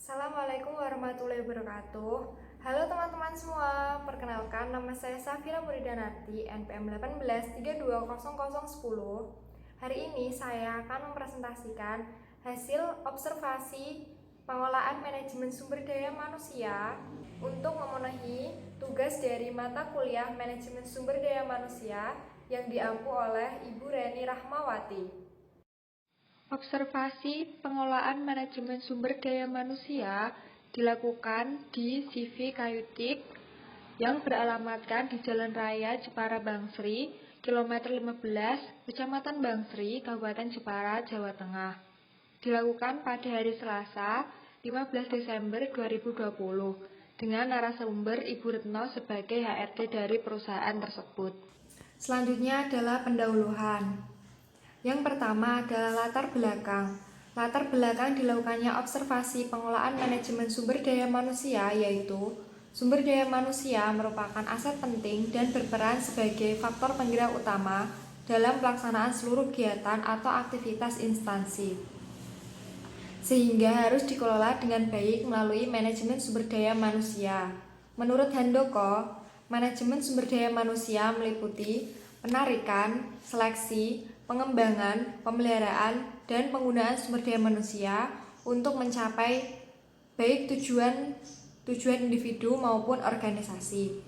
Assalamualaikum warahmatullahi wabarakatuh. Halo teman-teman semua, perkenalkan nama saya Safira Muridanati, NPM 18320010. Hari ini saya akan mempresentasikan hasil observasi pengolahan manajemen sumber daya manusia untuk memenuhi tugas dari mata kuliah manajemen sumber daya manusia yang diampu oleh Ibu Reni Rahmawati. Observasi pengolahan manajemen sumber daya manusia dilakukan di CV Kayutik yang beralamatkan di Jalan Raya Jepara Bangsri, kilometer 15, Kecamatan Bangsri, Kabupaten Jepara, Jawa Tengah. Dilakukan pada hari Selasa, 15 Desember 2020, dengan narasumber Ibu Retno sebagai HRD dari perusahaan tersebut. Selanjutnya adalah pendahuluan. Yang pertama adalah latar belakang. Latar belakang dilakukannya observasi pengolahan manajemen sumber daya manusia, yaitu sumber daya manusia merupakan aset penting dan berperan sebagai faktor penggerak utama dalam pelaksanaan seluruh kegiatan atau aktivitas instansi, sehingga harus dikelola dengan baik melalui manajemen sumber daya manusia. Menurut Handoko, manajemen sumber daya manusia meliputi penarikan, seleksi, pengembangan, pemeliharaan, dan penggunaan sumber daya manusia untuk mencapai baik tujuan individu maupun organisasi.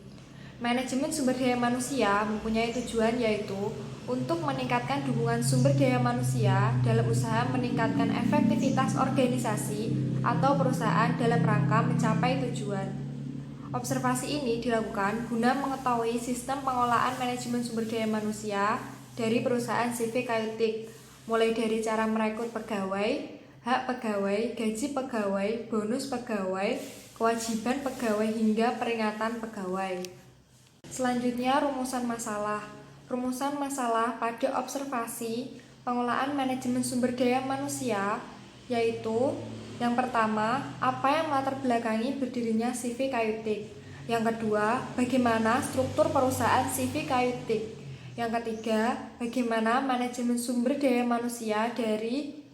Manajemen sumber daya manusia mempunyai tujuan yaitu untuk meningkatkan dukungan sumber daya manusia dalam usaha meningkatkan efektivitas organisasi atau perusahaan dalam rangka mencapai tujuan. Observasi ini dilakukan guna mengetahui sistem pengolahan manajemen sumber daya manusia dari perusahaan CV Kayutik, mulai dari cara merekrut pegawai, hak pegawai, gaji pegawai, bonus pegawai, kewajiban pegawai hingga peringatan pegawai. Selanjutnya rumusan masalah. Rumusan masalah pada observasi pengolahan manajemen sumber daya manusia yaitu yang pertama, apa yang melatar belakangi berdirinya CV Kayutik. Yang kedua, bagaimana struktur perusahaan CV Kayutik. Yang ketiga, bagaimana manajemen sumber daya manusia dari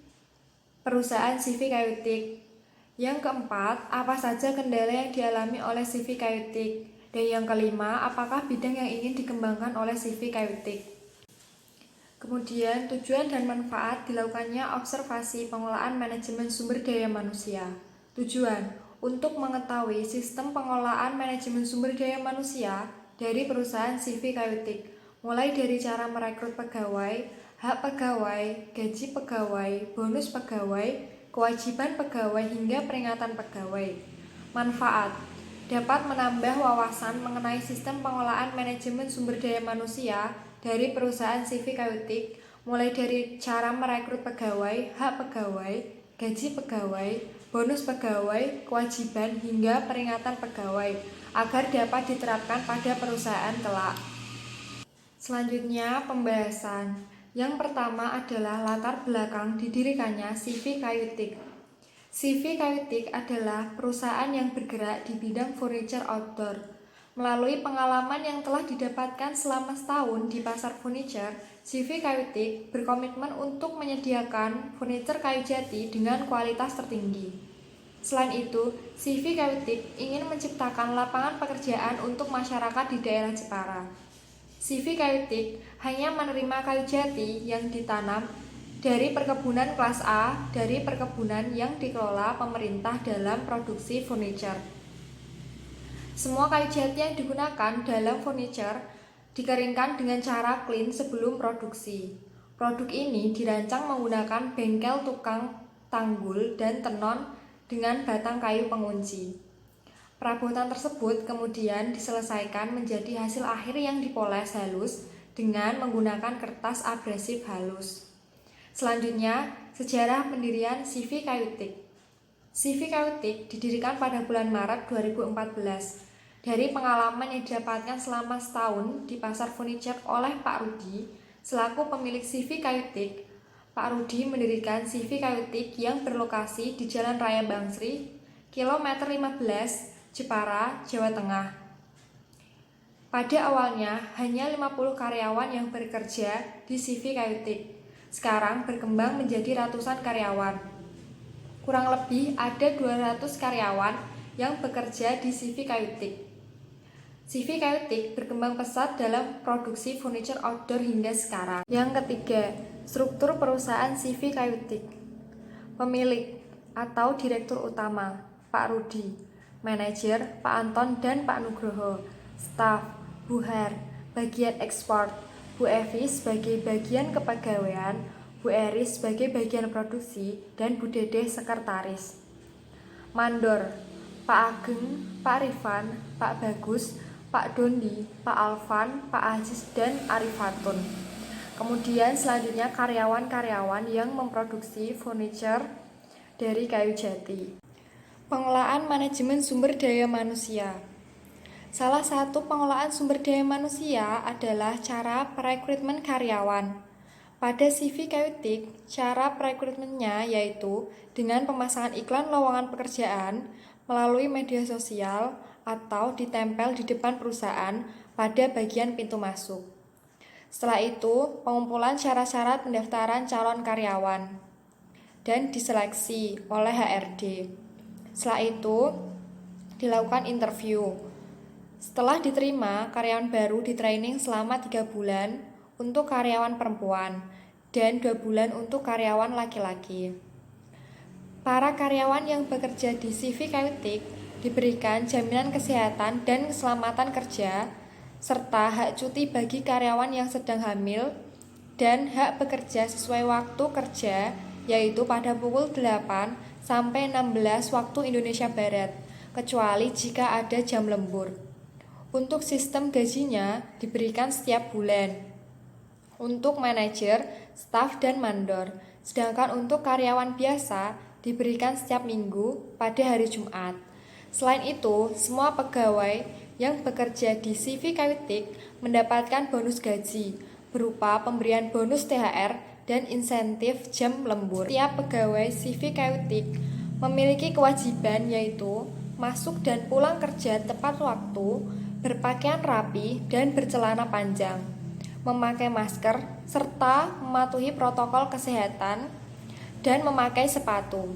perusahaan CV Kayutik. Yang keempat, apa saja kendala yang dialami oleh CV Kayutik. Dan yang kelima, apakah bidang yang ingin dikembangkan oleh CV Kayutik. Kemudian, tujuan dan manfaat dilakukannya observasi pengolahan manajemen sumber daya manusia. Tujuan, untuk mengetahui sistem pengolahan manajemen sumber daya manusia dari perusahaan CV Kayutik, mulai dari cara merekrut pegawai, hak pegawai, gaji pegawai, bonus pegawai, kewajiban pegawai hingga peringatan pegawai. Manfaat, dapat menambah wawasan mengenai sistem pengolahan manajemen sumber daya manusia dari perusahaan CV Kayutik, mulai dari cara merekrut pegawai, hak pegawai, gaji pegawai, bonus pegawai, kewajiban hingga peringatan pegawai, agar dapat diterapkan pada perusahaan kelak. Selanjutnya pembahasan. Yang pertama adalah latar belakang didirikannya CV Kayutik. CV Kayutik adalah perusahaan yang bergerak di bidang furniture outdoor. Melalui pengalaman yang telah didapatkan selama setahun di pasar furniture, CV Kayutik berkomitmen untuk menyediakan furniture kayu jati dengan kualitas tertinggi. Selain itu, CV Kayutik ingin menciptakan lapangan pekerjaan untuk masyarakat di daerah Jepara. CV Kayutik hanya menerima kayu jati yang ditanam dari perkebunan kelas A dari perkebunan yang dikelola pemerintah dalam produksi furniture. Semua kayu jati yang digunakan dalam furniture dikeringkan dengan cara clean sebelum produksi. Produk ini dirancang menggunakan bengkel tukang tanggul dan tenon dengan batang kayu pengunci. Perabotan tersebut kemudian diselesaikan menjadi hasil akhir yang dipoles halus dengan menggunakan kertas abrasif halus. Selanjutnya, sejarah pendirian CV Kayutik. CV Kayutik didirikan pada bulan Maret 2014. Dari pengalaman yang didapatkan selama setahun di pasar furniture oleh Pak Rudi, selaku pemilik CV Kayutik, Pak Rudi mendirikan CV Kayutik yang berlokasi di Jalan Raya Bangsri, kilometer 15, Jepara, Jawa Tengah. Pada awalnya, hanya 50 karyawan yang bekerja di CV Kayutik. Sekarang berkembang menjadi ratusan karyawan. kurang lebih ada 200 karyawan yang bekerja di CV Kayu Teak. CV Kayu Teak berkembang pesat dalam produksi furniture outdoor hingga sekarang. Yang ketiga, struktur perusahaan CV Kayu Teak. Pemilik atau direktur utama, Pak Rudi. Manajer, Pak Anton dan Pak Nugroho. Staf, Bu Her. Bagian ekspor, Bu Evi sebagai bagian kepegawaian, Bu Eris sebagai bagian produksi, dan Bu Dede sekretaris. Mandor, Pak Ageng, Pak Rifan, Pak Bagus, Pak Dondi, Pak Alvan, Pak Aziz, dan Arifatun. Kemudian selanjutnya karyawan-karyawan yang memproduksi furniture dari kayu jati. Pengelolaan manajemen sumber daya manusia. Salah satu pengelolaan sumber daya manusia adalah cara perekrutmen karyawan. Pada CV Kayu Teak, cara perekrutmennya yaitu dengan pemasangan iklan lowongan pekerjaan melalui media sosial atau ditempel di depan perusahaan pada bagian pintu masuk. Setelah itu, pengumpulan syarat-syarat pendaftaran calon karyawan dan diseleksi oleh HRD. Setelah itu, dilakukan interview. Setelah diterima, karyawan baru ditraining selama 3 bulan untuk karyawan perempuan dan 2 bulan untuk karyawan laki-laki. Para karyawan yang bekerja di CV Kayu Teak diberikan jaminan kesehatan dan keselamatan kerja, serta hak cuti bagi karyawan yang sedang hamil, dan hak bekerja sesuai waktu kerja, yaitu pada pukul 8 sampai 16 waktu Indonesia Barat, kecuali jika ada jam lembur. Untuk sistem gajinya diberikan setiap bulan untuk manajer, staf, dan mandor, sedangkan untuk karyawan biasa diberikan setiap minggu pada hari Jumat. Selain itu, semua pegawai yang bekerja di CV Kayu Teak mendapatkan bonus gaji berupa pemberian bonus THR dan insentif jam lembur. Setiap pegawai CV Kayu Teak memiliki kewajiban yaitu masuk dan pulang kerja tepat waktu, berpakaian rapi dan bercelana panjang, memakai masker serta mematuhi protokol kesehatan dan memakai sepatu.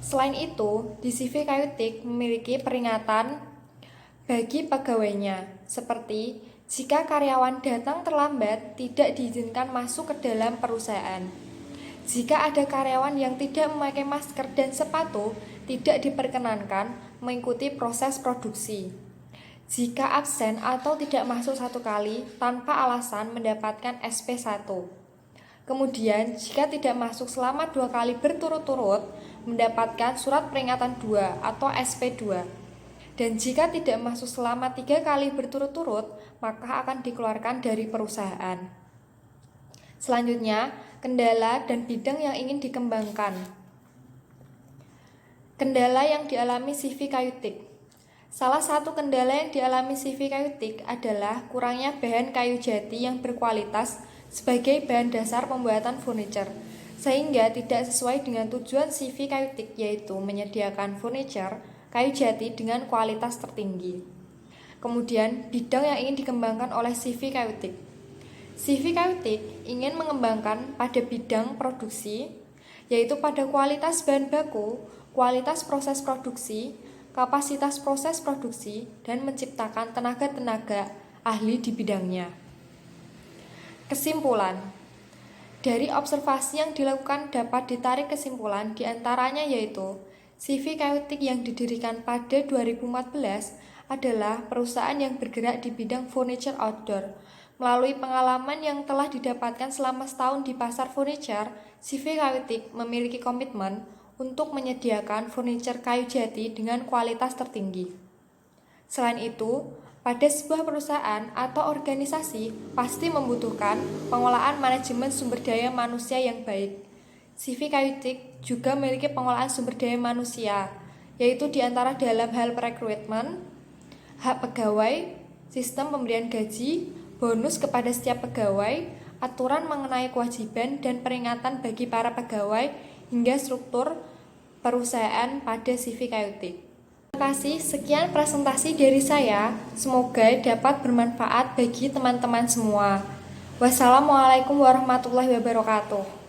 Selain itu, di CV Kayu Teak memiliki peringatan bagi pegawainya, seperti jika karyawan datang terlambat tidak diizinkan masuk ke dalam perusahaan. Jika ada karyawan yang tidak memakai masker dan sepatu, tidak diperkenankan mengikuti proses produksi. Jika absen atau tidak masuk 1 kali tanpa alasan mendapatkan SP1. Kemudian, jika tidak masuk selama 2 kali berturut-turut, mendapatkan surat peringatan 2 atau SP2. Dan jika tidak masuk selama 3 kali berturut-turut, maka akan dikeluarkan dari perusahaan. Selanjutnya, kendala dan bidang yang ingin dikembangkan. Kendala yang dialami CV Kayu Teak. Salah satu kendala yang dialami CV Kayu Teak adalah kurangnya bahan kayu jati yang berkualitas sebagai bahan dasar pembuatan furniture, sehingga tidak sesuai dengan tujuan CV Kayu Teak, yaitu menyediakan furniture kayu jati dengan kualitas tertinggi. Kemudian, bidang yang ingin dikembangkan oleh CV Kayu Teak. CV Kayu Teak ingin mengembangkan pada bidang produksi, yaitu pada kualitas bahan baku, kualitas proses produksi, kapasitas proses produksi, dan menciptakan tenaga-tenaga ahli di bidangnya. Kesimpulan. Dari observasi yang dilakukan dapat ditarik kesimpulan diantaranya yaitu CV Kayu Teak yang didirikan pada 2014 adalah perusahaan yang bergerak di bidang furniture outdoor. Melalui pengalaman yang telah didapatkan selama setahun di pasar furniture, CV Kayu Teak memiliki komitmen untuk menyediakan furniture kayu jati dengan kualitas tertinggi. Selain itu, pada sebuah perusahaan atau organisasi pasti membutuhkan pengolahan manajemen sumber daya manusia yang baik. CV Kayu Teak juga memiliki pengolahan sumber daya manusia, yaitu diantara dalam hal perekrutmen, hak pegawai, sistem pemberian gaji, bonus kepada setiap pegawai, aturan mengenai kewajiban dan peringatan bagi para pegawai, hingga struktur perusahaan pada CV Kayu Teak. Terima kasih, sekian presentasi dari saya. Semoga dapat bermanfaat bagi teman-teman semua. Wassalamualaikum warahmatullahi wabarakatuh.